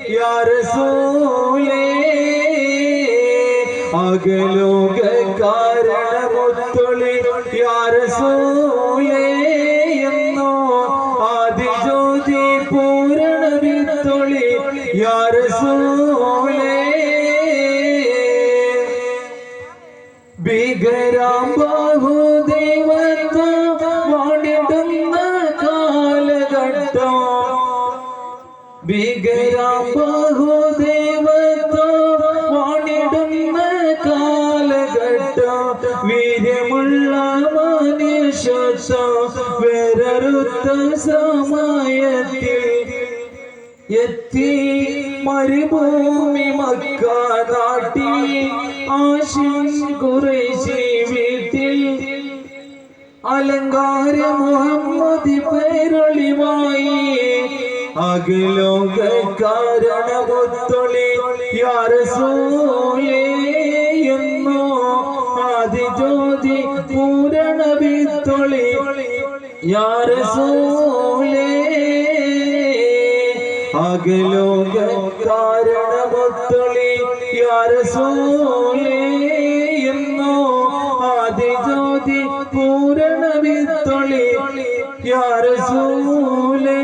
യാ റസൂലേ അകലോക കാരണമൊത്തൊളി യാ റസൂലേ എന്നോ ആദിജ്യോതി പൂരണ വിത്തൊളി യാ റസൂലേ ഭീകരാം ബാഹുദൈവത്വം വാണിടുന്ന കാലഘട്ടം ഭീകരാം ബാഹുദൈവത്വം വാണിടുന്ന കാലഘട്ടം വീര്യമുള്ള മനുഷ്യത്വം വേറൊരുത്ത സമയത്തിൽ എത്തി മരുഭൂമി മക്ക നാട്ടിൽ ആശിൻ ഖുറൈശി വീട്ടിൽ അലങ്കാര മുഹമ്മദി പേരൊളിവായി അഖിലോക കാരണമൊത്തൊളി യാ റസൂലേ എന്നോ ആദിജ്യോതി പൂരണ വിത്തൊളി യാ റസൂലേ അഖിലോക കാരണമൊത്തൊളി യാ റസൂലേ എന്നോ ആദിജ്യോതി പൂരണ വിത്തൊളി യാ റസൂലേ